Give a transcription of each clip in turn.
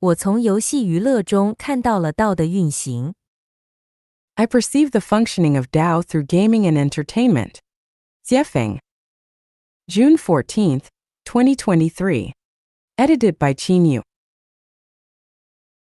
我从游戏娱乐中看到了道的运行。I perceive the functioning of Tao through gaming and entertainment. Jiefeng. June 14, 2023. Edited by Qinyu.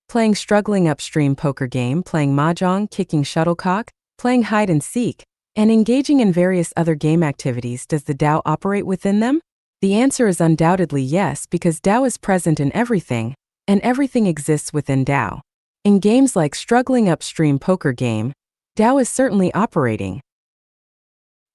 Playing struggling upstream poker game, playing mahjong, kicking shuttlecock, playing hide and seek, and engaging in various other game activities. Does the Tao operate within them? The answer is undoubtedly yes, because Tao is present in everything, and everything exists within Tao. In games like struggling upstream poker game, Tao is certainly operating.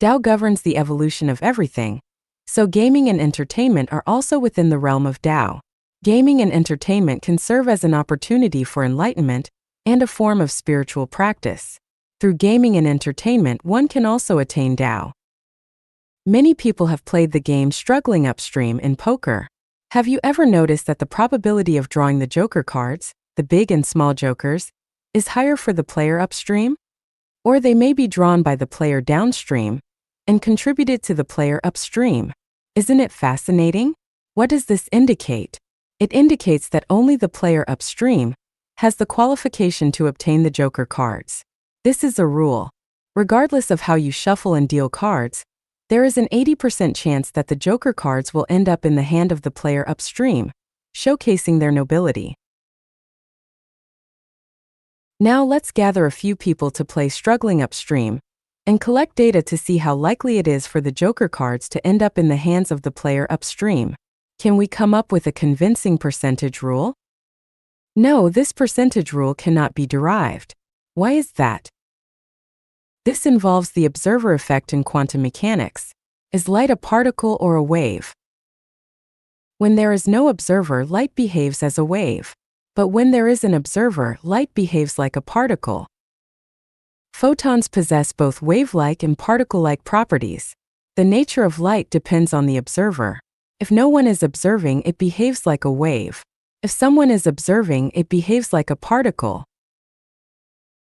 Tao governs the evolution of everything, so gaming and entertainment are also within the realm of Tao. Gaming and entertainment can serve as an opportunity for enlightenment and a form of spiritual practice. Through gaming and entertainment, one can also attain Tao. Many people have played the game struggling upstream in poker. Have you ever noticed that the probability of drawing the joker cards, the big and small jokers, is higher for the player upstream? Or they may be drawn by the player downstream and contributed to the player upstream. Isn't it fascinating? What does this indicate? It indicates that only the player upstream has the qualification to obtain the joker cards. This is a rule. Regardless of how you shuffle and deal cards, there is an 80% chance that the joker cards will end up in the hand of the player upstream, showcasing their nobility. Now let's gather a few people to play struggling upstream and collect data to see how likely it is for the joker cards to end up in the hands of the player upstream. Can we come up with a convincing percentage rule? No, this percentage rule cannot be derived. Why is that? This involves the observer effect in quantum mechanics. Is light a particle or a wave? When there is no observer, light behaves as a wave. But when there is an observer, light behaves like a particle. Photons possess both wave-like and particle-like properties. The nature of light depends on the observer. If no one is observing, it behaves like a wave. If someone is observing, it behaves like a particle.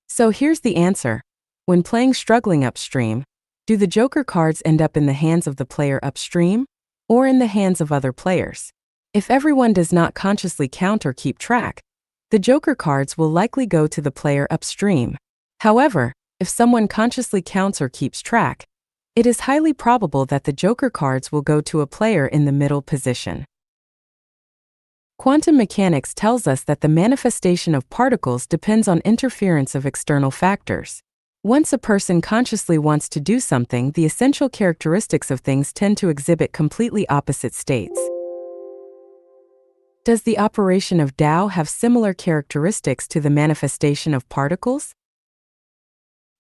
So here's the answer. When playing struggling upstream, do the joker cards end up in the hands of the player upstream, or in the hands of other players? If everyone does not consciously count or keep track, the joker cards will likely go to the player upstream. However, if someone consciously counts or keeps track, it is highly probable that the joker cards will go to a player in the middle position. Quantum mechanics tells us that the manifestation of particles depends on interference of external factors. Once a person consciously wants to do something, the essential characteristics of things tend to exhibit completely opposite states. Does the operation of Tao have similar characteristics to the manifestation of particles?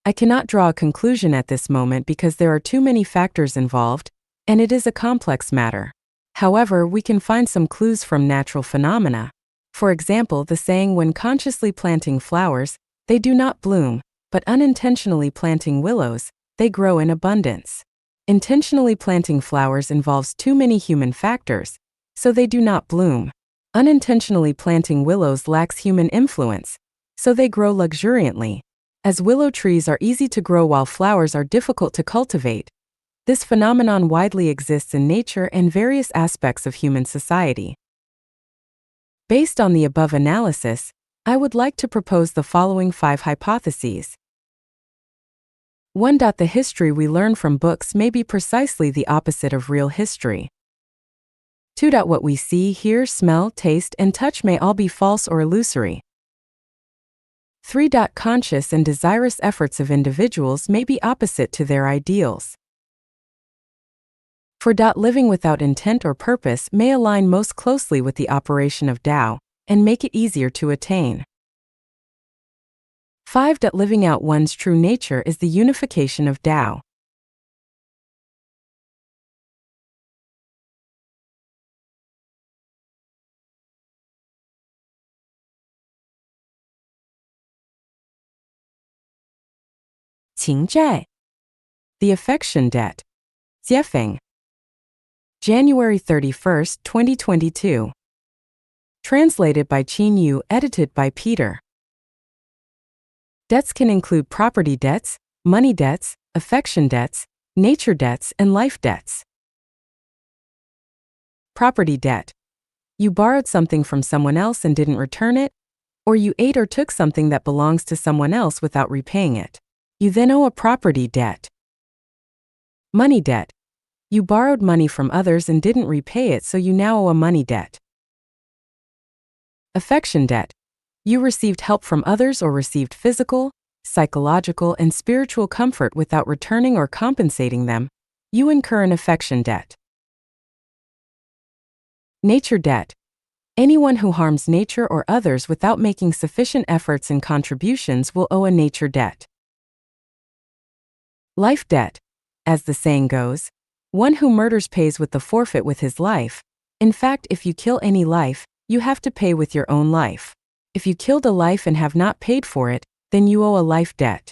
I cannot draw a conclusion at this moment because there are too many factors involved, and it is a complex matter. However, we can find some clues from natural phenomena. For example, the saying, when consciously planting flowers, they do not bloom, but unintentionally planting willows, they grow in abundance. Intentionally planting flowers involves too many human factors, so they do not bloom. Unintentionally planting willows lacks human influence, so they grow luxuriantly. As willow trees are easy to grow while flowers are difficult to cultivate, this phenomenon widely exists in nature and various aspects of human society. Based on the above analysis, I would like to propose the following 5 hypotheses. 1. The history we learn from books may be precisely the opposite of real history. 2. What we see, hear, smell, taste, and touch may all be false or illusory. 3. Conscious and desirous efforts of individuals may be opposite to their ideals. 4. Living without intent or purpose may align most closely with the operation of Tao and make it easier to attain. 5. Living out one's true nature is the unification of Tao. Qingzhai. The affection debt. Jiefeng. January 31, 2022. Translated by Qinyu, edited by Peter. Debts can include property debts, money debts, affection debts, nature debts, and life debts. Property debt. You borrowed something from someone else and didn't return it, or you ate or took something that belongs to someone else without repaying it. You then owe a property debt. Money debt. You borrowed money from others and didn't repay it, so you now owe a money debt. Affection debt. You received help from others or received physical, psychological, and spiritual comfort without returning or compensating them. You incur an affection debt. Nature debt. Anyone who harms nature or others without making sufficient efforts and contributions will owe a nature debt. Life debt. As the saying goes, one who murders pays with the forfeit with his life. In fact, if you kill any life, you have to pay with your own life. If you killed a life and have not paid for it, then you owe a life debt.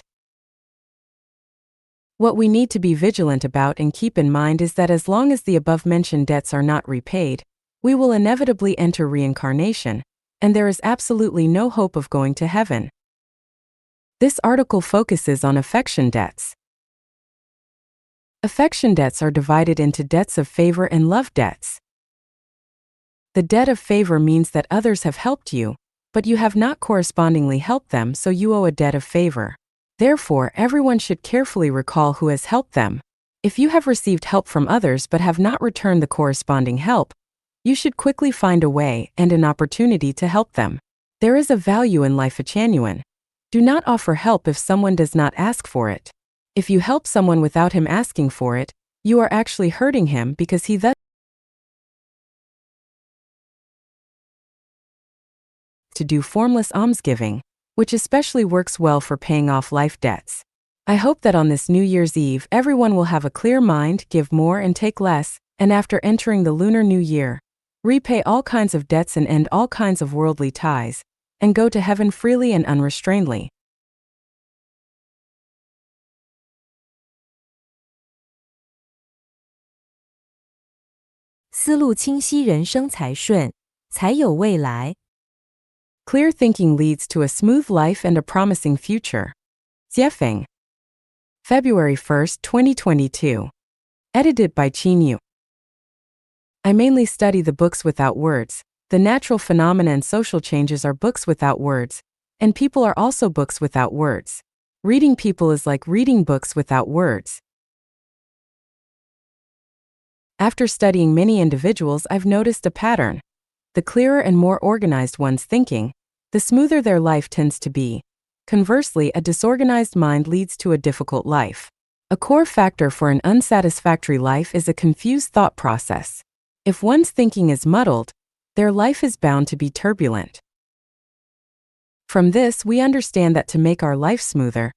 What we need to be vigilant about and keep in mind is that as long as the above-mentioned debts are not repaid, we will inevitably enter reincarnation, and there is absolutely no hope of going to heaven. This article focuses on affection debts. Affection debts are divided into debts of favor and love debts. The debt of favor means that others have helped you, but you have not correspondingly helped them, so you owe a debt of favor. Therefore, everyone should carefully recall who has helped them. If you have received help from others but have not returned the corresponding help, you should quickly find a way and an opportunity to help them. There is a value in Lifechanyuan. Do not offer help if someone does not ask for it. If you help someone without him asking for it, you are actually hurting him because he thus to do formless almsgiving, which especially works well for paying off life debts. I hope that on this New Year's Eve everyone will have a clear mind, give more and take less, and after entering the Lunar New Year, repay all kinds of debts and end all kinds of worldly ties, and go to heaven freely and unrestrainedly. 思路清晰，人生才顺，才有未来。Clear thinking leads to a smooth life and a promising future. Jiefeng. February 1st, 2022. Edited by Qinyu. I mainly study the books without words. The natural phenomena and social changes are books without words, and people are also books without words. Reading people is like reading books without words. After studying many individuals, I've noticed a pattern. The clearer and more organized one's thinking, the smoother their life tends to be. Conversely, a disorganized mind leads to a difficult life. A core factor for an unsatisfactory life is a confused thought process. If one's thinking is muddled, their life is bound to be turbulent. From this, we understand that to make our life smoother,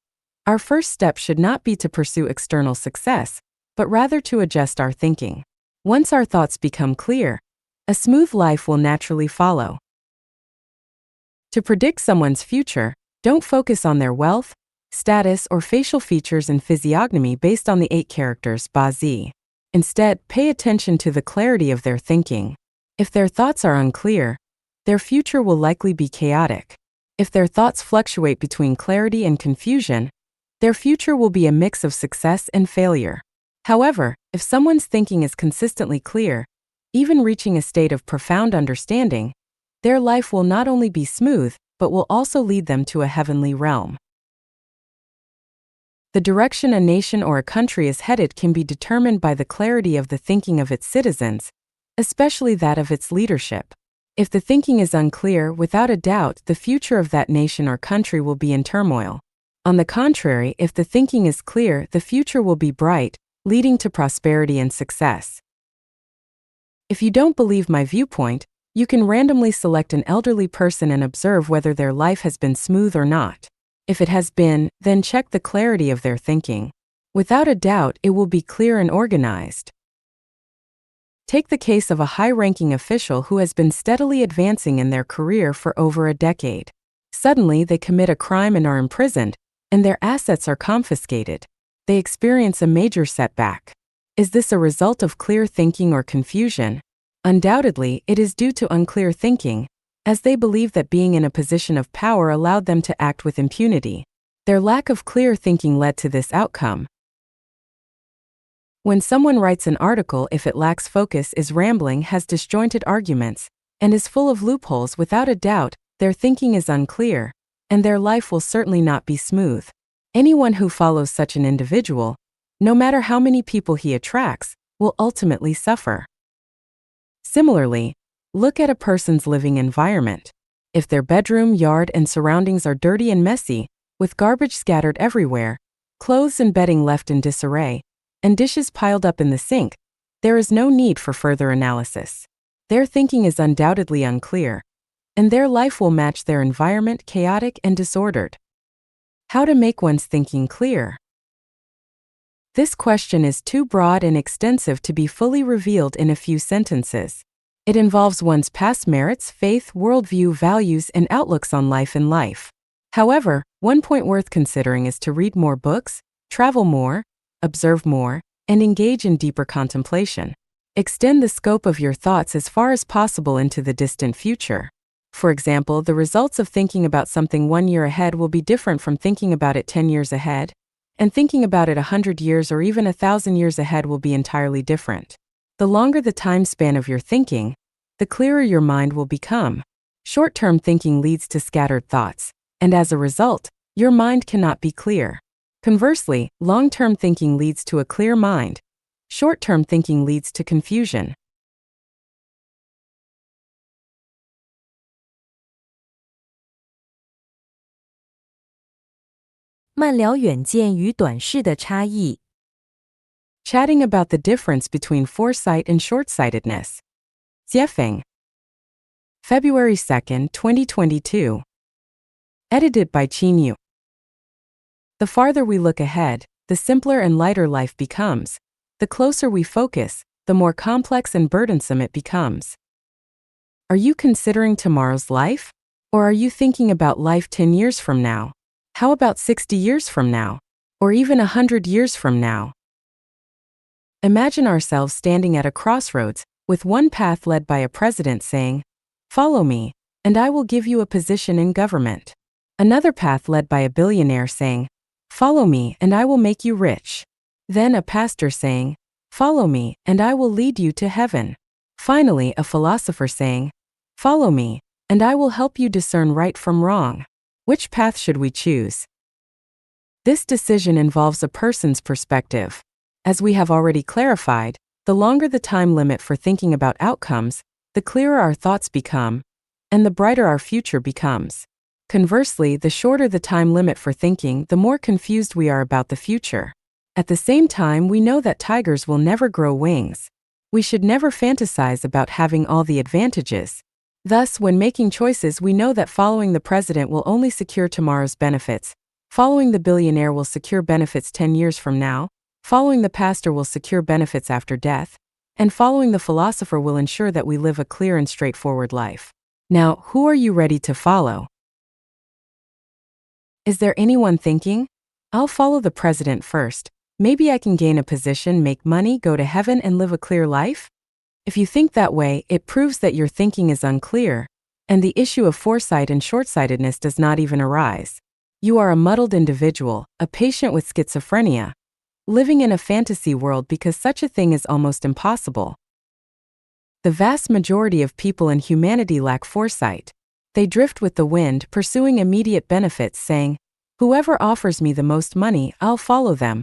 our first step should not be to pursue external success, but rather to adjust our thinking. Once our thoughts become clear, a smooth life will naturally follow. To predict someone's future, don't focus on their wealth, status, or facial features and physiognomy based on the 8 characters Ba-zi. Instead, pay attention to the clarity of their thinking. If their thoughts are unclear, their future will likely be chaotic. If their thoughts fluctuate between clarity and confusion, their future will be a mix of success and failure. However, if someone's thinking is consistently clear, even reaching a state of profound understanding, their life will not only be smooth, but will also lead them to a heavenly realm. The direction a nation or a country is headed can be determined by the clarity of the thinking of its citizens, especially that of its leadership. If the thinking is unclear, without a doubt, the future of that nation or country will be in turmoil. On the contrary, if the thinking is clear, the future will be bright, leading to prosperity and success. If you don't believe my viewpoint, you can randomly select an elderly person and observe whether their life has been smooth or not. If it has been, then check the clarity of their thinking. Without a doubt, it will be clear and organized. Take the case of a high-ranking official who has been steadily advancing in their career for over a decade. Suddenly, they commit a crime and are imprisoned, and their assets are confiscated. They experience a major setback. Is this a result of clear thinking or confusion? Undoubtedly, it is due to unclear thinking, as they believe that being in a position of power allowed them to act with impunity. Their lack of clear thinking led to this outcome. When someone writes an article, if it lacks focus, is rambling, has disjointed arguments, and is full of loopholes. Without a doubt, their thinking is unclear, and their life will certainly not be smooth. Anyone who follows such an individual, no matter how many people he attracts, will ultimately suffer. Similarly, look at a person's living environment. If their bedroom, yard, and surroundings are dirty and messy, with garbage scattered everywhere, clothes and bedding left in disarray, and dishes piled up in the sink, there is no need for further analysis. Their thinking is undoubtedly unclear, and their life will match their environment, chaotic and disordered. How to make one's thinking clear? This question is too broad and extensive to be fully revealed in a few sentences. It involves one's past merits, faith, worldview, values, and outlooks on life and life. However, one point worth considering is to read more books, travel more, observe more, and engage in deeper contemplation. Extend the scope of your thoughts as far as possible into the distant future. For example, the results of thinking about something 1 year ahead will be different from thinking about it 10 years ahead, and thinking about it 100 years or even 1,000 years ahead will be entirely different. The longer the time span of your thinking, the clearer your mind will become. Short-term thinking leads to scattered thoughts, and as a result, your mind cannot be clear. Conversely, long-term thinking leads to a clear mind. Short-term thinking leads to confusion. 慢聊远见与短视的差异。Chatting about the difference between foresight and shortsightedness. Jiefeng. February 2nd, 2022. Edited by Chinyu. The farther we look ahead, the simpler and lighter life becomes. The closer we focus, the more complex and burdensome it becomes. Are you considering tomorrow's life? Or are you thinking about life 10 years from now? How about 60 years from now? Or even 100 years from now? Imagine ourselves standing at a crossroads, with one path led by a president saying, "Follow me, and I will give you a position in government." Another path led by a billionaire saying, "Follow me, and I will make you rich." Then a pastor saying, "Follow me, and I will lead you to heaven." Finally, a philosopher saying, "Follow me, and I will help you discern right from wrong." Which path should we choose? This decision involves a person's perspective. As we have already clarified, the longer the time limit for thinking about outcomes, the clearer our thoughts become, and the brighter our future becomes. Conversely, the shorter the time limit for thinking, the more confused we are about the future. At the same time, we know that tigers will never grow wings. We should never fantasize about having all the advantages. Thus, when making choices, we know that following the president will only secure tomorrow's benefits, following the billionaire will secure benefits 10 years from now, following the pastor will secure benefits after death, and following the philosopher will ensure that we live a clear and straightforward life. Now, who are you ready to follow? Is there anyone thinking, "I'll follow the president first, maybe I can gain a position, make money, go to heaven, and live a clear life"? If you think that way, it proves that your thinking is unclear, and the issue of foresight and shortsightedness does not even arise. You are a muddled individual, a patient with schizophrenia, living in a fantasy world because such a thing is almost impossible. The vast majority of people in humanity lack foresight. They drift with the wind, pursuing immediate benefits, saying, "Whoever offers me the most money, I'll follow them."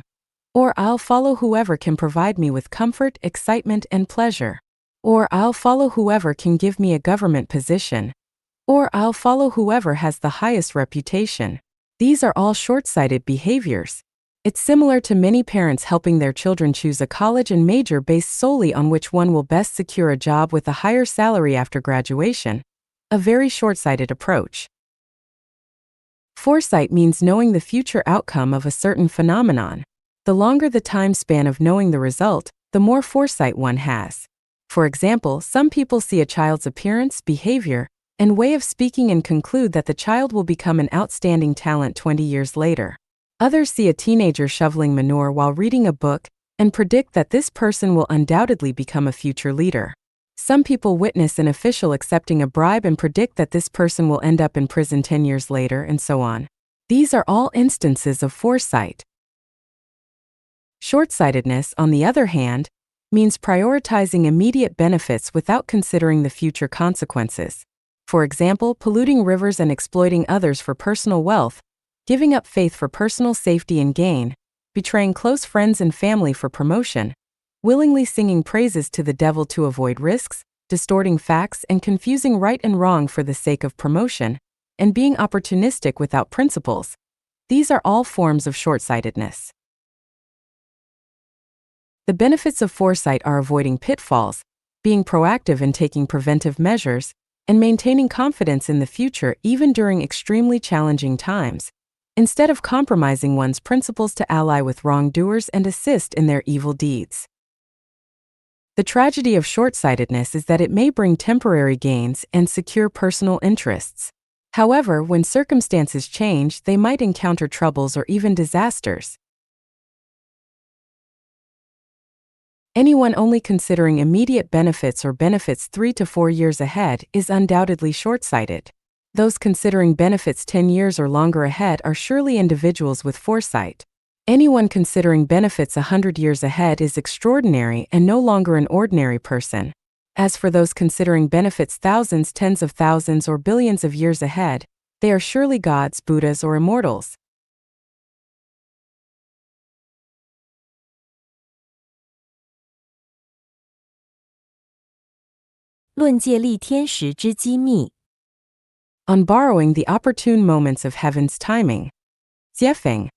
Or "I'll follow whoever can provide me with comfort, excitement, and pleasure." Or "I'll follow whoever can give me a government position." Or "I'll follow whoever has the highest reputation." These are all short-sighted behaviors. It's similar to many parents helping their children choose a college and major based solely on which one will best secure a job with a higher salary after graduation. A very short-sighted approach. Foresight means knowing the future outcome of a certain phenomenon. The longer the time span of knowing the result, the more foresight one has. For example, some people see a child's appearance, behavior, and way of speaking and conclude that the child will become an outstanding talent 20 years later. Others see a teenager shoveling manure while reading a book and predict that this person will undoubtedly become a future leader. Some people witness an official accepting a bribe and predict that this person will end up in prison 10 years later, and so on. These are all instances of foresight. Short-sightedness, on the other hand, means prioritizing immediate benefits without considering the future consequences. For example, polluting rivers and exploiting others for personal wealth, giving up faith for personal safety and gain, betraying close friends and family for promotion, willingly singing praises to the devil to avoid risks, distorting facts and confusing right and wrong for the sake of promotion, and being opportunistic without principles. These are all forms of short-sightedness. The benefits of foresight are avoiding pitfalls, being proactive in taking preventive measures, and maintaining confidence in the future even during extremely challenging times, instead of compromising one's principles to ally with wrongdoers and assist in their evil deeds. The tragedy of short-sightedness is that it may bring temporary gains and secure personal interests. However, when circumstances change, they might encounter troubles or even disasters. Anyone only considering immediate benefits or benefits 3 to 4 years ahead is undoubtedly short-sighted. Those considering benefits 10 years or longer ahead are surely individuals with foresight. Anyone considering benefits 100 years ahead is extraordinary and no longer an ordinary person. As for those considering benefits thousands, tens of thousands, or billions of years ahead, they are surely gods, Buddhas, or immortals.论借力天时之机密 On borrowing the opportune moments of heaven's timing. Jiefeng.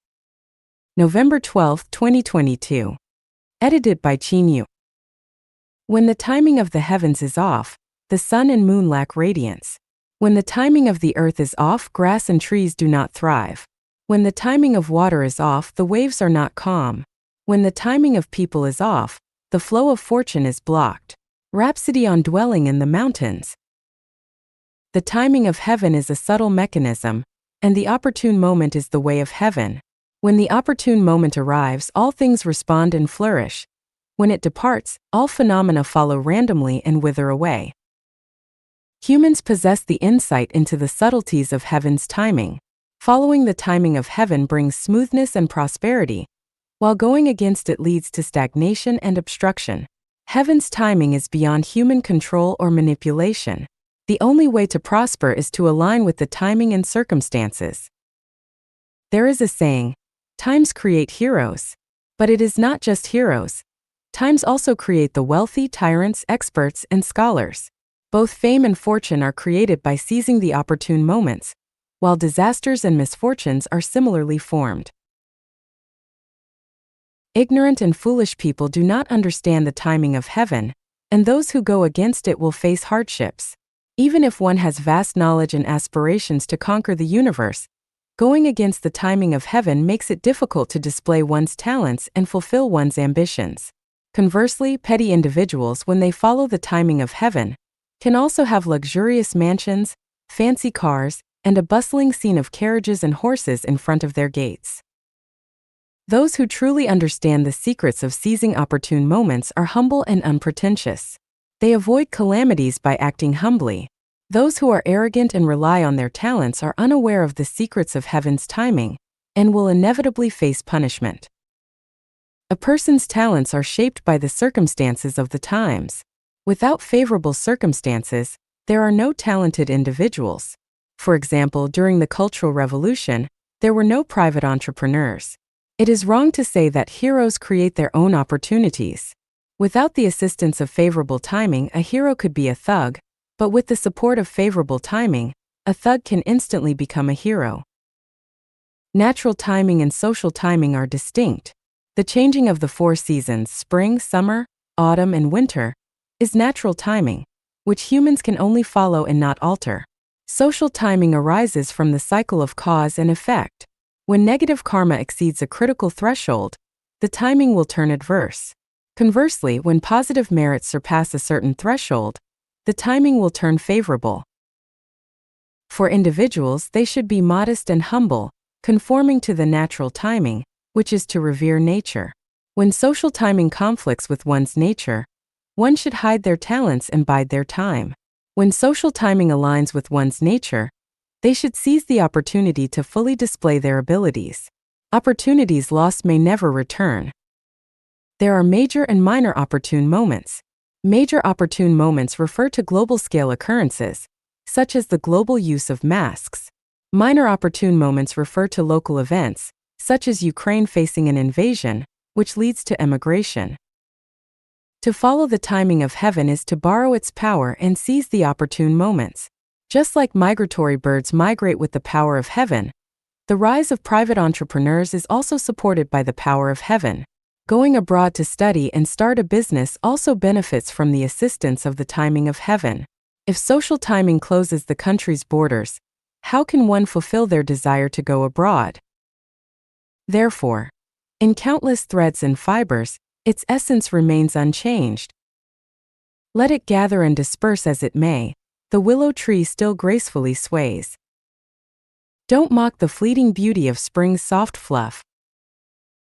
November 12, 2022. Edited by Qinyu. When the timing of the heavens is off, the sun and moon lack radiance. When the timing of the earth is off, grass and trees do not thrive. When the timing of water is off, the waves are not calm. When the timing of people is off, the flow of fortune is blocked. Rhapsody on dwelling in the mountains. The timing of heaven is a subtle mechanism, and the opportune moment is the way of heaven. When the opportune moment arrives, all things respond and flourish. When it departs, all phenomena follow randomly and wither away. Humans possess the insight into the subtleties of heaven's timing. Following the timing of heaven brings smoothness and prosperity, while going against it leads to stagnation and obstruction. Heaven's timing is beyond human control or manipulation. The only way to prosper is to align with the timing and circumstances. There is a saying, times create heroes. But it is not just heroes. Times also create the wealthy, tyrants, experts, and scholars. Both fame and fortune are created by seizing the opportune moments, while disasters and misfortunes are similarly formed. Ignorant and foolish people do not understand the timing of heaven, and those who go against it will face hardships. Even if one has vast knowledge and aspirations to conquer the universe, going against the timing of heaven makes it difficult to display one's talents and fulfill one's ambitions. Conversely, petty individuals, when they follow the timing of heaven, can also have luxurious mansions, fancy cars, and a bustling scene of carriages and horses in front of their gates. Those who truly understand the secrets of seizing opportune moments are humble and unpretentious. They avoid calamities by acting humbly. Those who are arrogant and rely on their talents are unaware of the secrets of heaven's timing and will inevitably face punishment. A person's talents are shaped by the circumstances of the times. Without favorable circumstances, there are no talented individuals. For example, during the Cultural Revolution, there were no private entrepreneurs. It is wrong to say that heroes create their own opportunities. Without the assistance of favorable timing, a hero could be a thug, but with the support of favorable timing, a thug can instantly become a hero. Natural timing and social timing are distinct. The changing of the 4 seasons, spring, summer, autumn, and winter, is natural timing, which humans can only follow and not alter. Social timing arises from the cycle of cause and effect. When negative karma exceeds a critical threshold, the timing will turn adverse. Conversely, when positive merits surpass a certain threshold, the timing will turn favorable. For individuals, they should be modest and humble, conforming to the natural timing, which is to revere nature. When social timing conflicts with one's nature, one should hide their talents and bide their time. When social timing aligns with one's nature, they should seize the opportunity to fully display their abilities. Opportunities lost may never return. There are major and minor opportune moments. Major opportune moments refer to global-scale occurrences, such as the global use of masks. Minor opportune moments refer to local events, such as Ukraine facing an invasion, which leads to emigration. To follow the timing of heaven is to borrow its power and seize the opportune moments. Just like migratory birds migrate with the power of heaven, the rise of private entrepreneurs is also supported by the power of heaven. Going abroad to study and start a business also benefits from the assistance of the timing of heaven. If social timing closes the country's borders, how can one fulfill their desire to go abroad? Therefore, in countless threads and fibers, its essence remains unchanged. Let it gather and disperse as it may, the willow tree still gracefully sways. Don't mock the fleeting beauty of spring's soft fluff,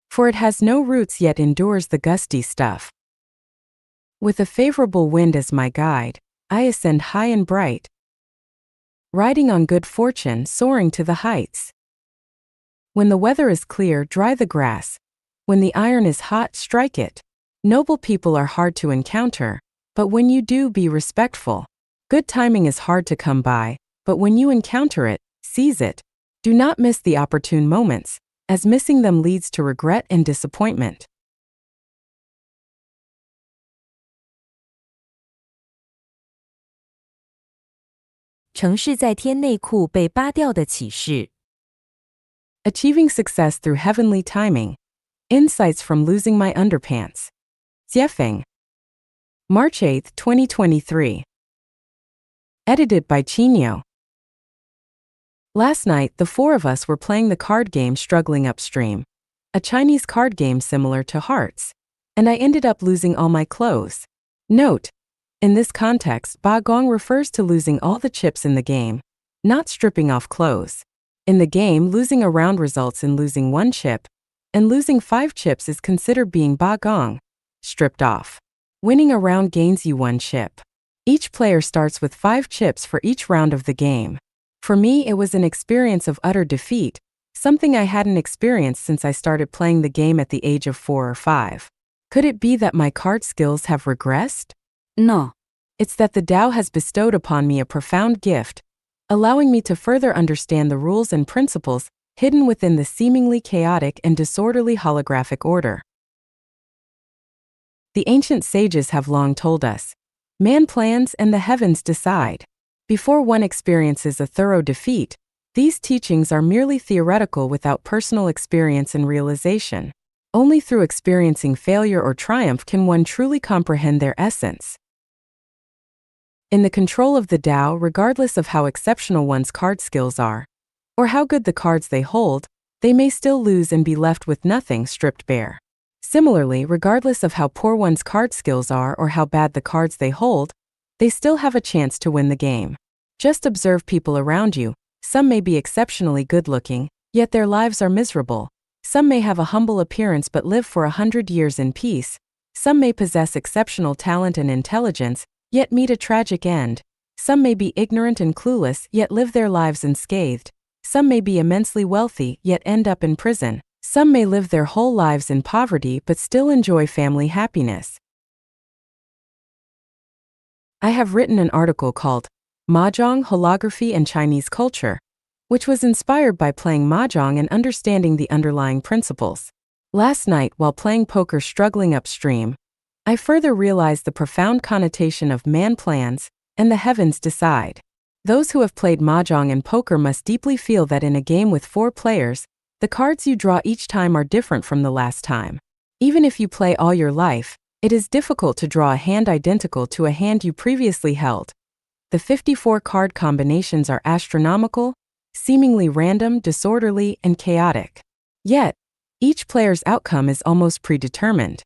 for it has no roots yet endures the gusty stuff. With a favorable wind as my guide, I ascend high and bright, riding on good fortune, soaring to the heights. When the weather is clear, dry the grass. When the iron is hot, strike it. Noble people are hard to encounter, but when you do, be respectful. Good timing is hard to come by, but when you encounter it, seize it. Do not miss the opportune moments, as missing them leads to regret and disappointment. 城市在天内裤被扒掉的启示。Achieving success through heavenly timing. Insights from Losing My Underpants. Jiefeng. March 8, 2023. Edited by Chinyo. Last night, the four of us were playing the card game Struggling Upstream, a Chinese card game similar to Hearts, and I ended up losing all my clothes. Note: in this context, ba gong refers to losing all the chips in the game, not stripping off clothes. In the game, losing a round results in losing one chip, and losing 5 chips is considered being ba gong, stripped off. Winning a round gains you 1 chip. Each player starts with 5 chips for each round of the game. For me, it was an experience of utter defeat, something I hadn't experienced since I started playing the game at the age of 4 or 5. Could it be that my card skills have regressed? No. It's that the Tao has bestowed upon me a profound gift, allowing me to further understand the rules and principles hidden within the seemingly chaotic and disorderly holographic order. The ancient sages have long told us, man plans and the heavens decide. Before one experiences a thorough defeat, these teachings are merely theoretical without personal experience and realization. Only through experiencing failure or triumph can one truly comprehend their essence. In the control of the Tao, regardless of how exceptional one's card skills are, or how good the cards they hold, they may still lose and be left with nothing, stripped bare. Similarly, regardless of how poor one's card skills are or how bad the cards they hold, they still have a chance to win the game. Just observe people around you. Some may be exceptionally good-looking, yet their lives are miserable. Some may have a humble appearance but live for 100 years in peace. Some may possess exceptional talent and intelligence, yet meet a tragic end. Some may be ignorant and clueless, yet live their lives unscathed. Some may be immensely wealthy, yet end up in prison. Some may live their whole lives in poverty but still enjoy family happiness. I have written an article called Mahjong, Holography and Chinese Culture, which was inspired by playing Mahjong and understanding the underlying principles. Last night, while playing poker Struggling Upstream, I further realized the profound connotation of man plans and the heavens decide. Those who have played Mahjong and poker must deeply feel that in a game with 4 players, the cards you draw each time are different from the last time. Even if you play all your life, it is difficult to draw a hand identical to a hand you previously held. The 54 card combinations are astronomical, seemingly random, disorderly, and chaotic. Yet, each player's outcome is almost predetermined.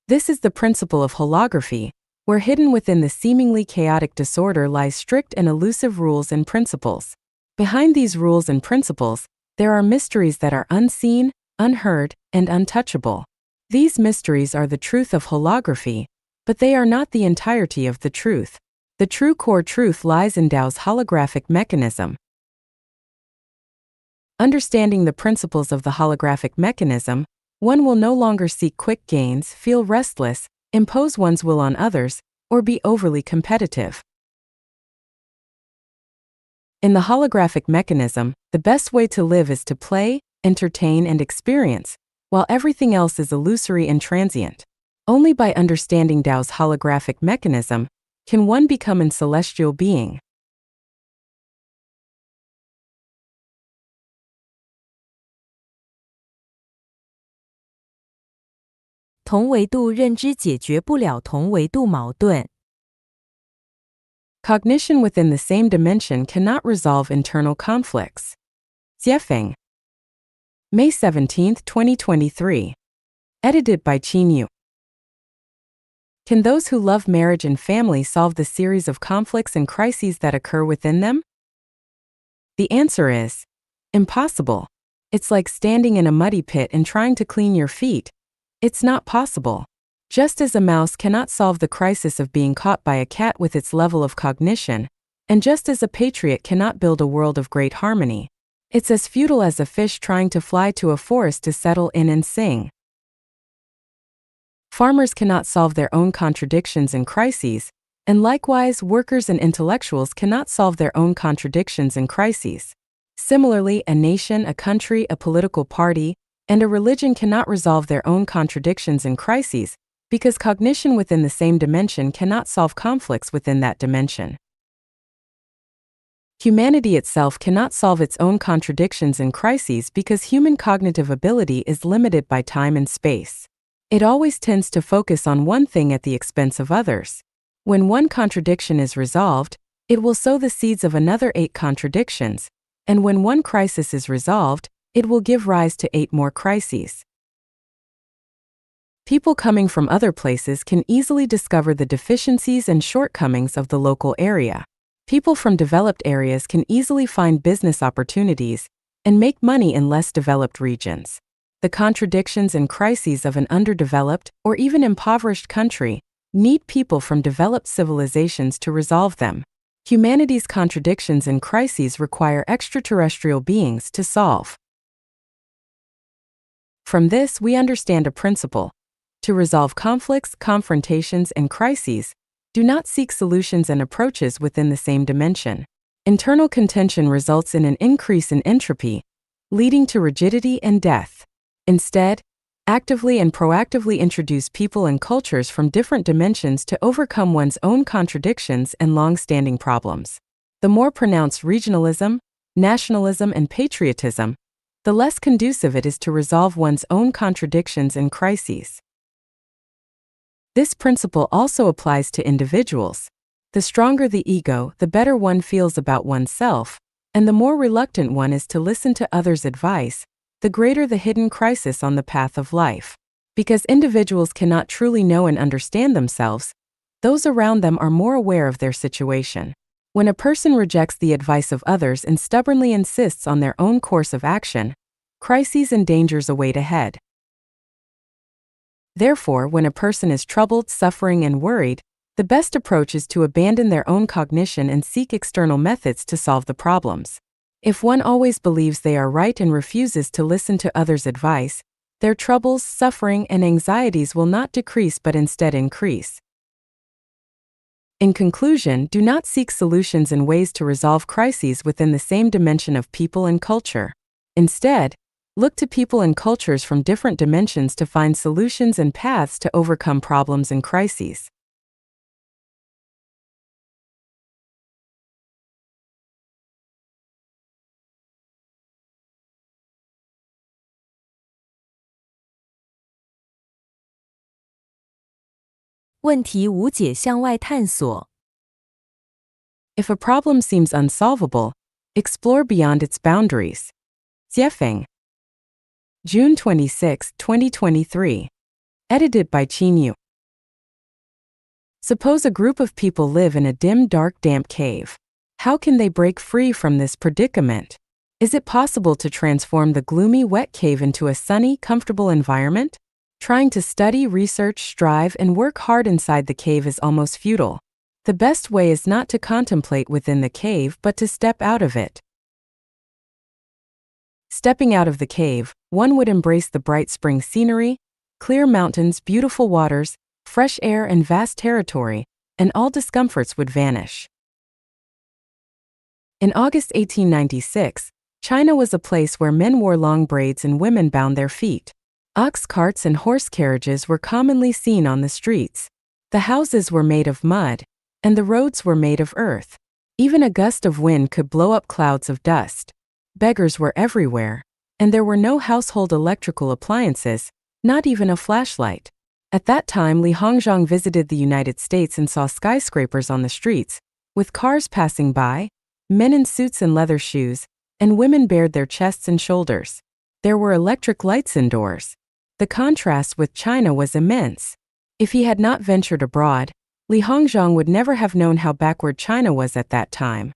This is the principle of holography, where hidden within the seemingly chaotic disorder lies strict and elusive rules and principles. Behind these rules and principles, there are mysteries that are unseen, unheard, and untouchable. These mysteries are the truth of holography, but they are not the entirety of the truth. The true core truth lies in Tao's holographic mechanism. Understanding the principles of the holographic mechanism, One will no longer seek quick gains, feel restless, impose one's will on others, or be overly competitive. In the holographic mechanism, the best way to live is to play, entertain, and experience, while everything else is illusory and transient. Only by understanding Tao's holographic mechanism can one become a celestial being. 同维度认知解决不了同维度矛盾。Cognition within the same dimension cannot resolve internal conflicts. Jiefeng. May 17, 2023. Edited by Qinyu. Can those who love marriage and family solve the series of conflicts and crises that occur within them? The answer is impossible. It's like standing in a muddy pit and trying to clean your feet. It's not possible. Just as a mouse cannot solve the crisis of being caught by a cat with its level of cognition, and just as a patriot cannot build a world of great harmony, it's as futile as a fish trying to fly to a forest to settle in and sing. Farmers cannot solve their own contradictions and crises, and likewise workers and intellectuals cannot solve their own contradictions and crises. Similarly, a nation, a country, a political party, and a religion cannot resolve their own contradictions and crises, because cognition within the same dimension cannot solve conflicts within that dimension. Humanity itself cannot solve its own contradictions and crises because human cognitive ability is limited by time and space. It always tends to focus on one thing at the expense of others. When one contradiction is resolved, it will sow the seeds of another 8 contradictions, and when one crisis is resolved, it will give rise to 8 more crises. People coming from other places can easily discover the deficiencies and shortcomings of the local area. People from developed areas can easily find business opportunities and make money in less developed regions. The contradictions and crises of an underdeveloped or even impoverished country need people from developed civilizations to resolve them. Humanity's contradictions and crises require extraterrestrial beings to solve. From this, we understand a principle. To resolve conflicts, confrontations, and crises, do not seek solutions and approaches within the same dimension. Internal contention results in an increase in entropy, leading to rigidity and death. Instead, actively and proactively introduce people and cultures from different dimensions to overcome one's own contradictions and long-standing problems. The more pronounced regionalism, nationalism, and patriotism, the less conducive it is to resolve one's own contradictions and crises. This principle also applies to individuals. The stronger the ego, the better one feels about oneself, and the more reluctant one is to listen to others' advice, the greater the hidden crisis on the path of life. Because individuals cannot truly know and understand themselves, those around them are more aware of their situation. When a person rejects the advice of others and stubbornly insists on their own course of action, crises and dangers await ahead. Therefore, when a person is troubled, suffering, and worried, the best approach is to abandon their own cognition and seek external methods to solve the problems. If one always believes they are right and refuses to listen to others' advice, their troubles, suffering, and anxieties will not decrease but instead increase. In conclusion, do not seek solutions and ways to resolve crises within the same dimension of people and culture. Instead, look to people and cultures from different dimensions to find solutions and paths to overcome problems and crises. "问题无解向外探索。 If a problem seems unsolvable, explore beyond its boundaries. Jiefeng. June 26, 2023. Edited by Qinyu. Suppose a group of people live in a dim, dark, damp cave. How can they break free from this predicament? Is it possible to transform the gloomy, wet cave into a sunny, comfortable environment? Trying to study, research, strive, and work hard inside the cave is almost futile. The best way is not to contemplate within the cave but to step out of it. Stepping out of the cave, one would embrace the bright spring scenery, clear mountains, beautiful waters, fresh air, and vast territory, and all discomforts would vanish. In August 1896, China was a place where men wore long braids and women bound their feet. Ox carts and horse carriages were commonly seen on the streets. The houses were made of mud, and the roads were made of earth. Even a gust of wind could blow up clouds of dust. Beggars were everywhere, and there were no household electrical appliances, not even a flashlight. At that time, Li Hongzhang visited the United States and saw skyscrapers on the streets, with cars passing by, men in suits and leather shoes, and women bared their chests and shoulders. There were electric lights indoors. The contrast with China was immense. If he had not ventured abroad, Li Hongzhang would never have known how backward China was at that time.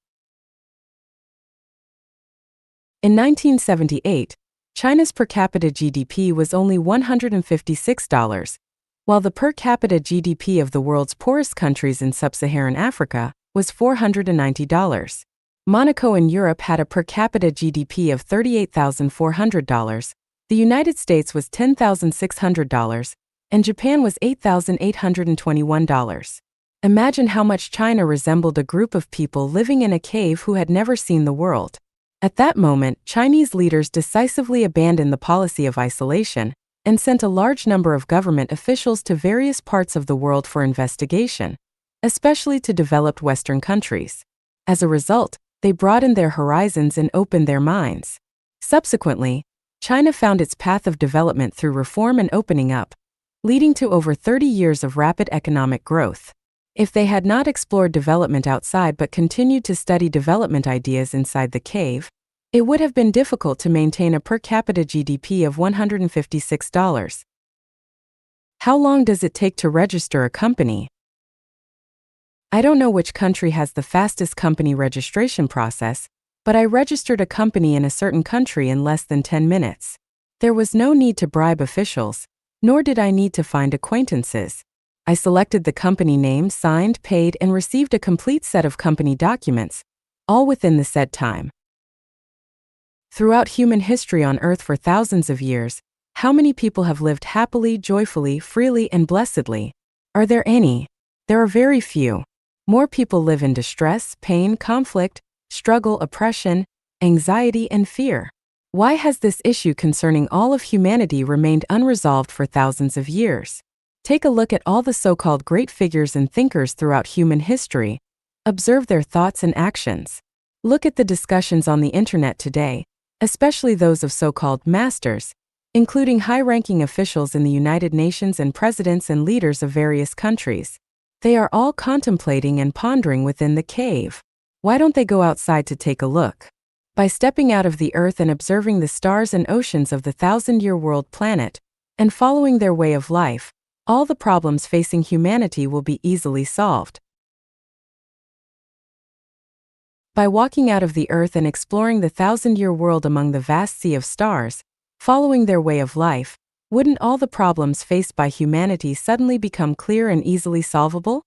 In 1978, China's per capita GDP was only $156, while the per capita GDP of the world's poorest countries in sub-Saharan Africa was $490. Monaco in Europe had a per capita GDP of $38,400, the United States was $10,600, and Japan was $8,821. Imagine how much China resembled a group of people living in a cave who had never seen the world. At that moment, Chinese leaders decisively abandoned the policy of isolation and sent a large number of government officials to various parts of the world for investigation, especially to developed Western countries. As a result, they broadened their horizons and opened their minds. Subsequently, China found its path of development through reform and opening up, leading to over 30 years of rapid economic growth. If they had not explored development outside but continued to study development ideas inside the cave, it would have been difficult to maintain a per capita GDP of $156. How long does it take to register a company? I don't know which country has the fastest company registration process, but I registered a company in a certain country in less than 10 minutes. There was no need to bribe officials, nor did I need to find acquaintances. I selected the company name, signed, paid, and received a complete set of company documents, all within the said time. Throughout human history on Earth for thousands of years, how many people have lived happily, joyfully, freely, and blessedly? Are there any? There are very few. More people live in distress, pain, conflict, struggle, oppression, anxiety, and fear. Why has this issue concerning all of humanity remained unresolved for thousands of years? Take a look at all the so-called great figures and thinkers throughout human history. Observe their thoughts and actions. Look at the discussions on the internet today, especially those of so-called masters, including high-ranking officials in the United Nations and presidents and leaders of various countries. They are all contemplating and pondering within the cave. Why don't they go outside to take a look? By stepping out of the earth and observing the stars and oceans of the thousand-year world planet, and following their way of life, all the problems facing humanity will be easily solved. By walking out of the earth and exploring the thousand-year world among the vast sea of stars, following their way of life, wouldn't all the problems faced by humanity suddenly become clear and easily solvable?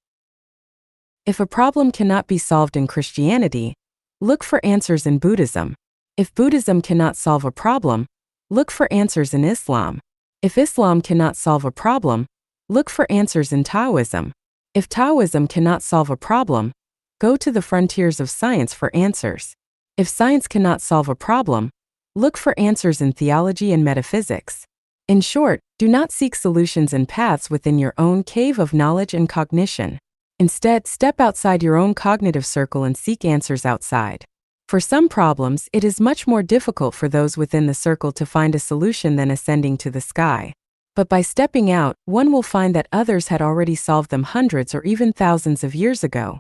If a problem cannot be solved in Christianity, look for answers in Buddhism. If Buddhism cannot solve a problem, look for answers in Islam. If Islam cannot solve a problem, look for answers in Taoism. If Taoism cannot solve a problem, go to the frontiers of science for answers. If science cannot solve a problem, look for answers in theology and metaphysics. In short, do not seek solutions and paths within your own cave of knowledge and cognition. Instead, step outside your own cognitive circle and seek answers outside. For some problems, it is much more difficult for those within the circle to find a solution than ascending to the sky. But by stepping out, one will find that others had already solved them hundreds or even thousands of years ago.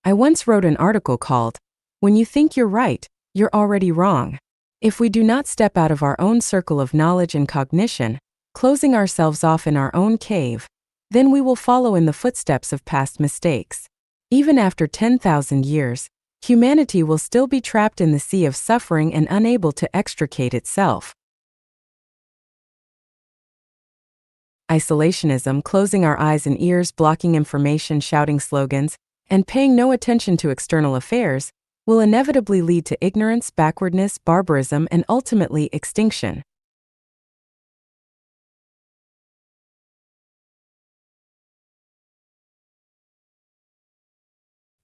I once wrote an article called, "When you think you're right, you're already wrong." If we do not step out of our own circle of knowledge and cognition, closing ourselves off in our own cave, then we will follow in the footsteps of past mistakes. Even after 10,000 years, humanity will still be trapped in the sea of suffering and unable to extricate itself. Isolationism, closing our eyes and ears, blocking information, shouting slogans, and paying no attention to external affairs, will inevitably lead to ignorance, backwardness, barbarism, and ultimately extinction.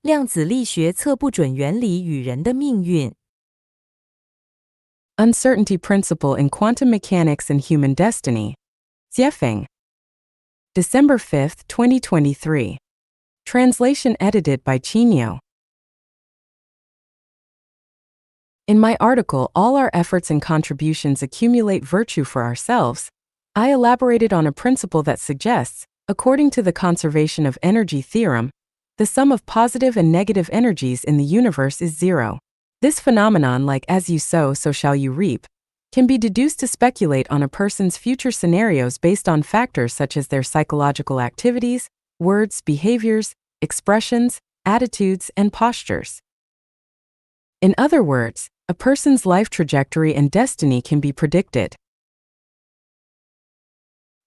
量子力学测不准原理与人的命运。Uncertainty principle in quantum mechanics and human destiny. Jiefeng. December 5, 2023. Translation edited by Chinyo. In my article, All Our Efforts and Contributions Accumulate Virtue for Ourselves, I elaborated on a principle that suggests, according to the conservation of energy theorem, the sum of positive and negative energies in the universe is zero. This phenomenon, like as you sow, so shall you reap, can be deduced to speculate on a person's future scenarios based on factors such as their psychological activities, words, behaviors, expressions, attitudes, and postures. In other words, a person's life trajectory and destiny can be predicted.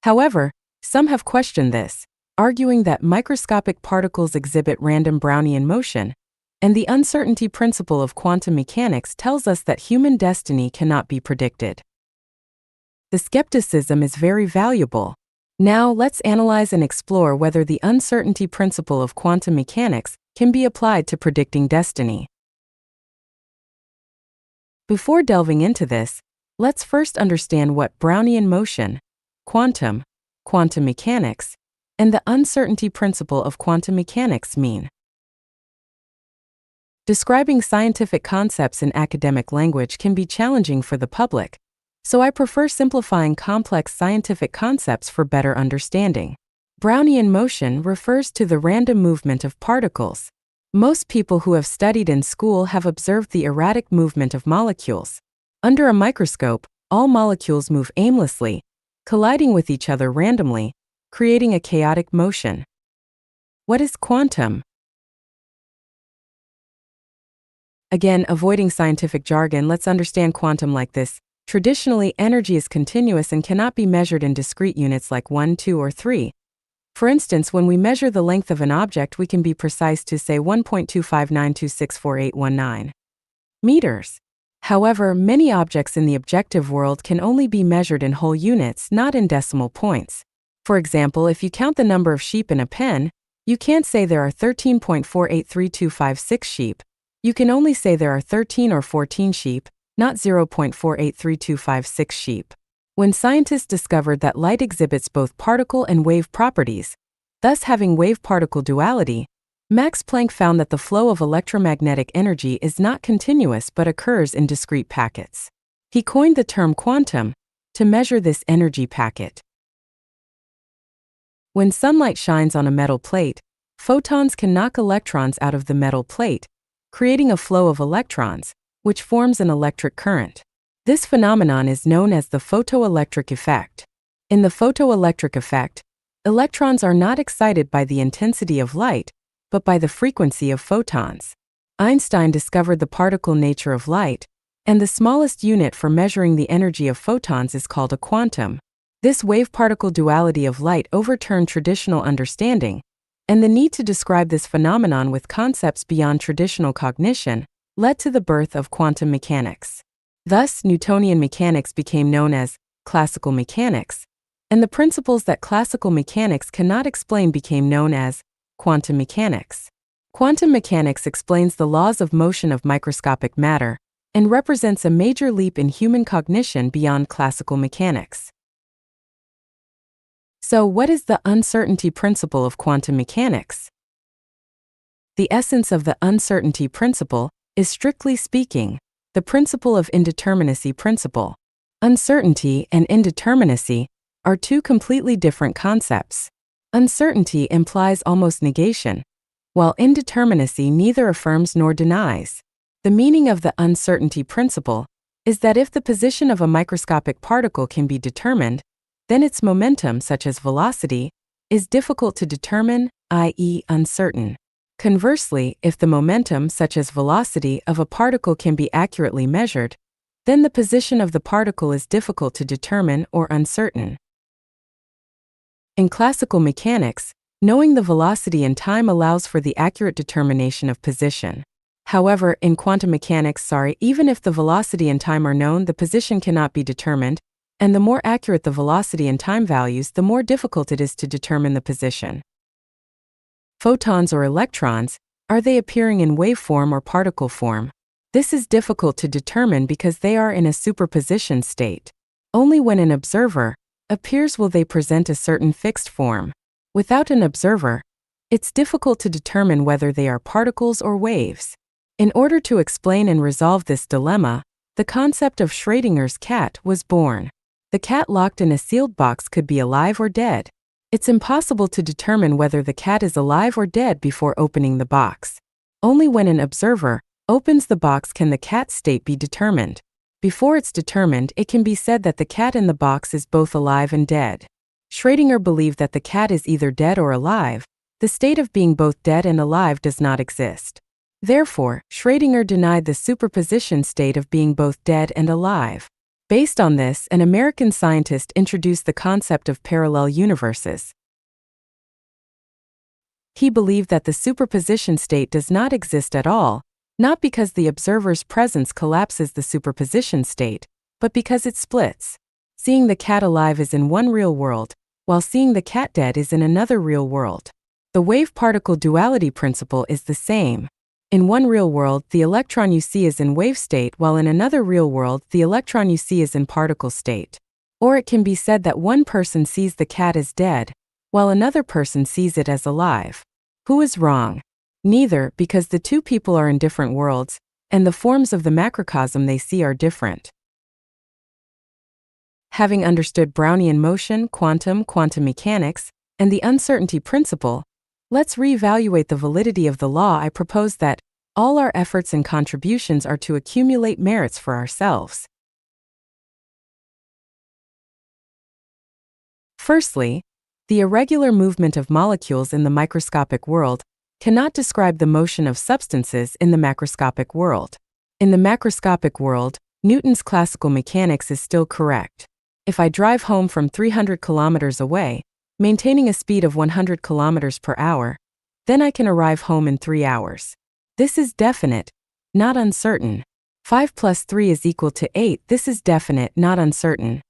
However, some have questioned this, arguing that microscopic particles exhibit random Brownian motion, and the uncertainty principle of quantum mechanics tells us that human destiny cannot be predicted. The skepticism is very valuable. Now let's analyze and explore whether the uncertainty principle of quantum mechanics can be applied to predicting destiny. Before delving into this, let's first understand what Brownian motion, quantum mechanics, and the uncertainty principle of quantum mechanics mean. Describing scientific concepts in academic language can be challenging for the public, so I prefer simplifying complex scientific concepts for better understanding. Brownian motion refers to the random movement of particles. Most people who have studied in school have observed the erratic movement of molecules. Under a microscope, all molecules move aimlessly, colliding with each other randomly, creating a chaotic motion. What is quantum? Again, avoiding scientific jargon, let's understand quantum like this. Traditionally, energy is continuous and cannot be measured in discrete units like 1, 2, or 3. For instance, when we measure the length of an object, we can be precise to say 1.259264819 meters. However, many objects in the objective world can only be measured in whole units, not in decimal points. For example, if you count the number of sheep in a pen, you can't say there are 13.483256 sheep. You can only say there are 13 or 14 sheep, not 0.483256 sheep. When scientists discovered that light exhibits both particle and wave properties, thus having wave-particle duality, Max Planck found that the flow of electromagnetic energy is not continuous but occurs in discrete packets. He coined the term quantum to measure this energy packet. When sunlight shines on a metal plate, photons can knock electrons out of the metal plate, creating a flow of electrons, which forms an electric current. This phenomenon is known as the photoelectric effect. In the photoelectric effect, electrons are not excited by the intensity of light, but by the frequency of photons. Einstein discovered the particle nature of light, and the smallest unit for measuring the energy of photons is called a quantum. This wave-particle duality of light overturned traditional understanding, and the need to describe this phenomenon with concepts beyond traditional cognition led to the birth of quantum mechanics. Thus, Newtonian mechanics became known as classical mechanics, and the principles that classical mechanics cannot explain became known as quantum mechanics. Quantum mechanics explains the laws of motion of microscopic matter and represents a major leap in human cognition beyond classical mechanics. So, what is the uncertainty principle of quantum mechanics? The essence of the uncertainty principle is, strictly speaking, the principle of indeterminacy principle. Uncertainty and indeterminacy are two completely different concepts. Uncertainty implies almost negation, while indeterminacy neither affirms nor denies. The meaning of the uncertainty principle is that if the position of a microscopic particle can be determined, then its momentum, such as velocity, is difficult to determine, i.e., uncertain. Conversely, if the momentum, such as velocity, of a particle can be accurately measured, then the position of the particle is difficult to determine or uncertain. In classical mechanics, knowing the velocity and time allows for the accurate determination of position. However, in quantum mechanics, even if the velocity and time are known, the position cannot be determined, and the more accurate the velocity and time values, the more difficult it is to determine the position. Photons or electrons, are they appearing in waveform or particle form? This is difficult to determine because they are in a superposition state. Only when an observer appears will they present a certain fixed form. Without an observer, it's difficult to determine whether they are particles or waves. In order to explain and resolve this dilemma, the concept of Schrödinger's cat was born. The cat locked in a sealed box could be alive or dead. It's impossible to determine whether the cat is alive or dead before opening the box. Only when an observer opens the box can the cat's state be determined. Before it's determined, it can be said that the cat in the box is both alive and dead. Schrödinger believed that the cat is either dead or alive. The state of being both dead and alive does not exist. Therefore, Schrödinger denied the superposition state of being both dead and alive. Based on this, an American scientist introduced the concept of parallel universes. He believed that the superposition state does not exist at all, not because the observer's presence collapses the superposition state, but because it splits. Seeing the cat alive is in one real world, while seeing the cat dead is in another real world. The wave-particle duality principle is the same. In one real world, the electron you see is in wave state, while in another real world, the electron you see is in particle state. Or it can be said that one person sees the cat as dead, while another person sees it as alive. Who is wrong? Neither, because the two people are in different worlds, and the forms of the macrocosm they see are different. Having understood Brownian motion, quantum mechanics, and the uncertainty principle, let's reevaluate the validity of the law I propose that all our efforts and contributions are to accumulate merits for ourselves. Firstly, the irregular movement of molecules in the microscopic world cannot describe the motion of substances in the macroscopic world. In the macroscopic world, Newton's classical mechanics is still correct. If I drive home from 300 kilometers away, maintaining a speed of 100 kilometers per hour, then I can arrive home in 3 hours. This is definite, not uncertain. 5 plus 3 is equal to 8. This is definite, not uncertain.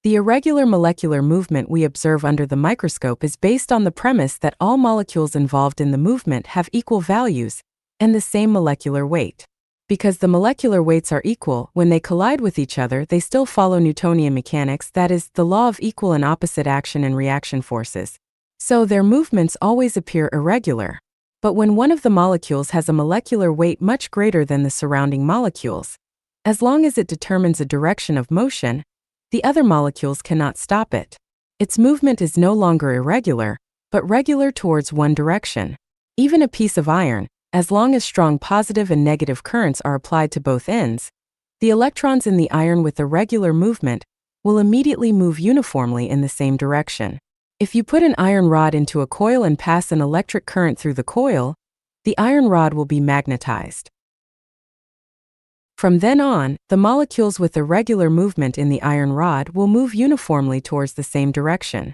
The irregular molecular movement we observe under the microscope is based on the premise that all molecules involved in the movement have equal values and the same molecular weight. Because the molecular weights are equal, when they collide with each other, they still follow Newtonian mechanics, that is, the law of equal and opposite action and reaction forces. So their movements always appear irregular. But when one of the molecules has a molecular weight much greater than the surrounding molecules, as long as it determines a direction of motion, the other molecules cannot stop it. Its movement is no longer irregular, but regular towards one direction. Even a piece of iron, as long as strong positive and negative currents are applied to both ends, the electrons in the iron with irregular movement will immediately move uniformly in the same direction. If you put an iron rod into a coil and pass an electric current through the coil, the iron rod will be magnetized. From then on, the molecules with irregular movement in the iron rod will move uniformly towards the same direction.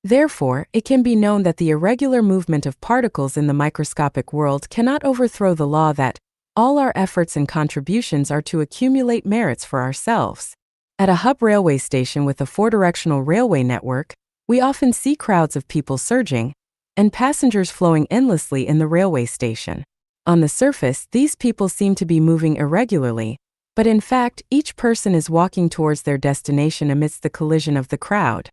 Therefore, it can be known that the irregular movement of particles in the microscopic world cannot overthrow the law that all our efforts and contributions are to accumulate merits for ourselves. At a hub railway station with a four-directional railway network, we often see crowds of people surging, and passengers flowing endlessly in the railway station. On the surface, these people seem to be moving irregularly, but in fact, each person is walking towards their destination amidst the collision of the crowd.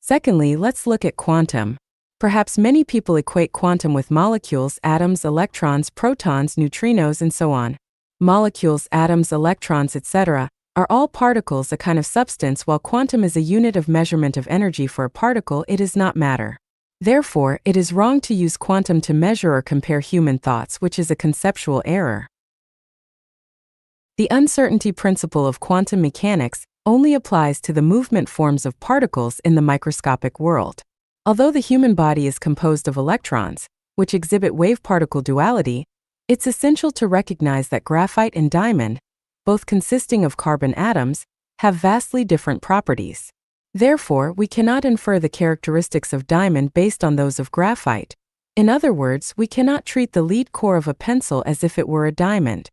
Secondly, let's look at quantum. Perhaps many people equate quantum with molecules, atoms, electrons, protons, neutrinos, and so on. Molecules, atoms, electrons, etc. are all particles, a kind of substance, while quantum is a unit of measurement of energy for a particle. It is not matter. Therefore, it is wrong to use quantum to measure or compare human thoughts, which is a conceptual error. The uncertainty principle of quantum mechanics only applies to the movement forms of particles in the microscopic world. Although the human body is composed of electrons, which exhibit wave-particle duality, it's essential to recognize that graphite and diamond, both consisting of carbon atoms, have vastly different properties. Therefore, we cannot infer the characteristics of diamond based on those of graphite. In other words, we cannot treat the lead core of a pencil as if it were a diamond.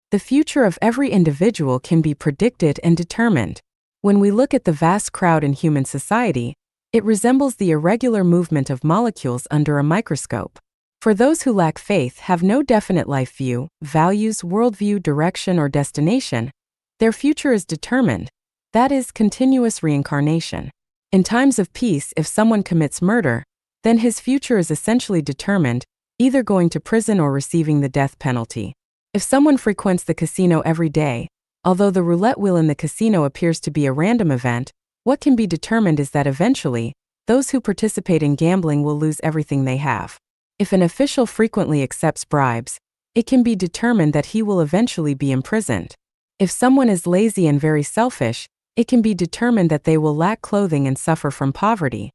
The future of every individual can be predicted and determined. When we look at the vast crowd in human society, it resembles the irregular movement of molecules under a microscope. For those who lack faith, have no definite life view, values, worldview, direction, or destination, their future is determined. That is, continuous reincarnation. In times of peace, if someone commits murder, then his future is essentially determined, either going to prison or receiving the death penalty. If someone frequents the casino every day, although the roulette wheel in the casino appears to be a random event, what can be determined is that eventually, those who participate in gambling will lose everything they have. If an official frequently accepts bribes, it can be determined that he will eventually be imprisoned. If someone is lazy and very selfish, it can be determined that they will lack clothing and suffer from poverty.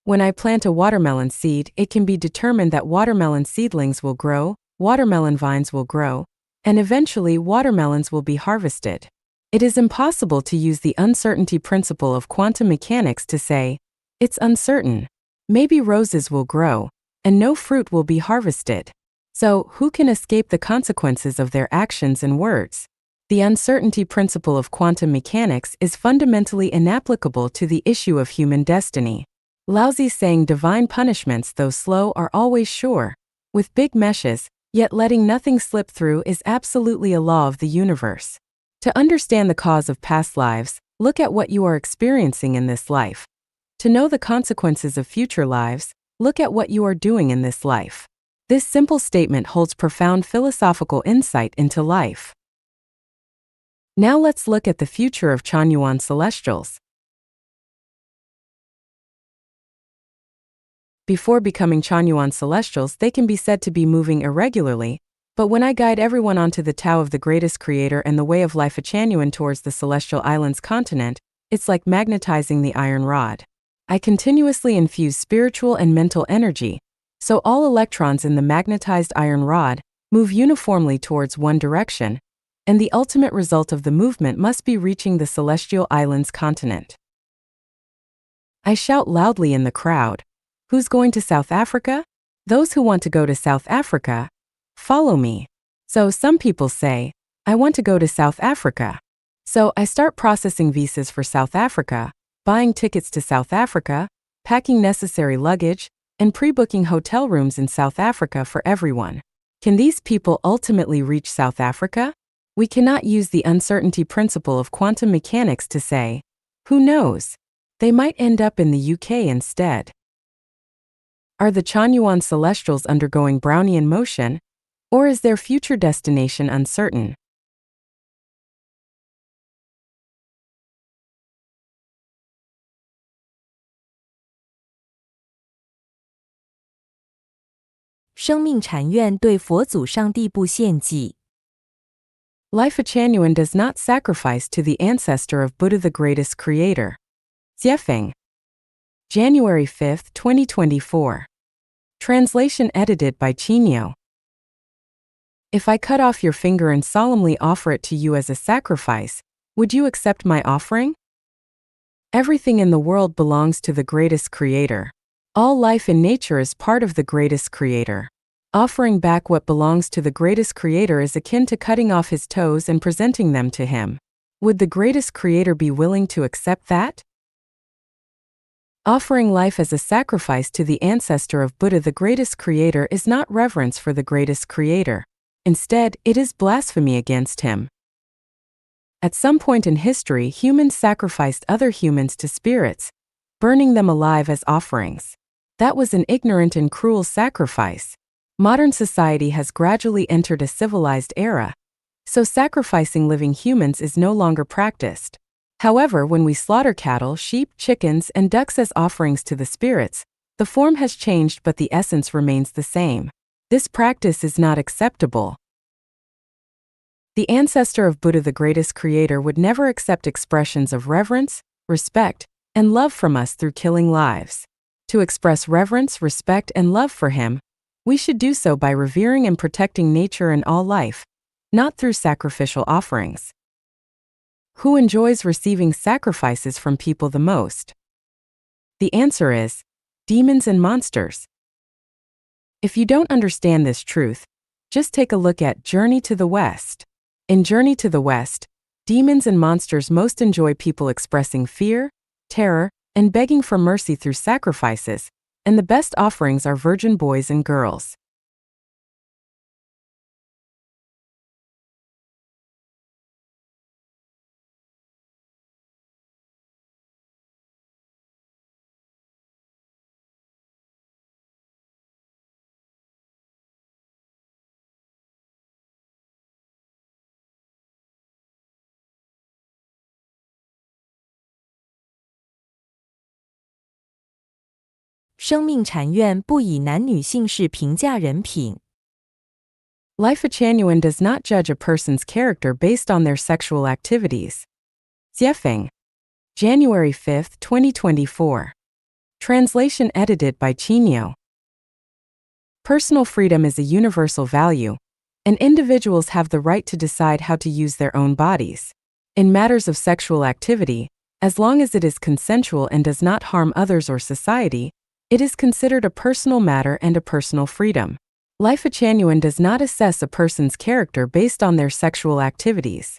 When I plant a watermelon seed, it can be determined that watermelon seedlings will grow, watermelon vines will grow, and eventually watermelons will be harvested. It is impossible to use the uncertainty principle of quantum mechanics to say, it's uncertain. Maybe roses will grow, and no fruit will be harvested. So, who can escape the consequences of their actions and words? The uncertainty principle of quantum mechanics is fundamentally inapplicable to the issue of human destiny. Laozi saying divine punishments, though slow, are always sure. With big meshes, yet letting nothing slip through is absolutely a law of the universe. To understand the cause of past lives, look at what you are experiencing in this life. To know the consequences of future lives, look at what you are doing in this life. This simple statement holds profound philosophical insight into life. Now let's look at the future of Chanyuan celestials. Before becoming Chanyuan celestials, they can be said to be moving irregularly, but when I guide everyone onto the Tao of the greatest creator and the way of Lifechanyuan towards the celestial island's continent, it's like magnetizing the iron rod. I continuously infuse spiritual and mental energy, so all electrons in the magnetized iron rod move uniformly towards one direction, and the ultimate result of the movement must be reaching the celestial island's continent. I shout loudly in the crowd, "Who's going to South Africa? Those who want to go to South Africa, follow me." So some people say, "I want to go to South Africa." So I start processing visas for South Africa, buying tickets to South Africa, packing necessary luggage, and pre-booking hotel rooms in South Africa for everyone. Can these people ultimately reach South Africa? We cannot use the uncertainty principle of quantum mechanics to say, who knows? They might end up in the UK instead. Are the Chanyuan celestials undergoing Brownian motion, or is their future destination uncertain?生命禅院对佛祖上帝不献祭。Lifechanyuan does not sacrifice to the ancestor of Buddha, the greatest creator. Jiefeng. January 5, 2024. Translation edited by Chinyo. If I cut off your finger and solemnly offer it to you as a sacrifice, would you accept my offering? Everything in the world belongs to the greatest creator. All life in nature is part of the greatest creator. Offering back what belongs to the greatest creator is akin to cutting off his toes and presenting them to him. Would the greatest creator be willing to accept that? Offering life as a sacrifice to the ancestor of Buddha, the greatest creator, is not reverence for the greatest creator. Instead, it is blasphemy against him. At some point in history, humans sacrificed other humans to spirits, burning them alive as offerings. That was an ignorant and cruel sacrifice. Modern society has gradually entered a civilized era, so sacrificing living humans is no longer practiced. However, when we slaughter cattle, sheep, chickens, and ducks as offerings to the spirits, the form has changed but the essence remains the same. This practice is not acceptable. The ancestor of Buddha, the greatest creator, would never accept expressions of reverence, respect, and love from us through killing lives. To express reverence, respect, and love for him, we should do so by revering and protecting nature and all life, not through sacrificial offerings. Who enjoys receiving sacrifices from people the most? The answer is demons and monsters. If you don't understand this truth, just take a look at Journey to the West. In Journey to the West, demons and monsters most enjoy people expressing fear, terror, and begging for mercy through sacrifices, and the best offerings are virgin boys and girls.生命禅院不以男女姓氏评价人品。Lifechanyuan does not judge a person's character based on their sexual activities. Jiefeng. January 5, 2024. Translation edited by Chinyo. Personal freedom is a universal value, and individuals have the right to decide how to use their own bodies. In matters of sexual activity, as long as it is consensual and does not harm others or society, it is considered a personal matter and a personal freedom. Lifechanyuan does not assess a person's character based on their sexual activities.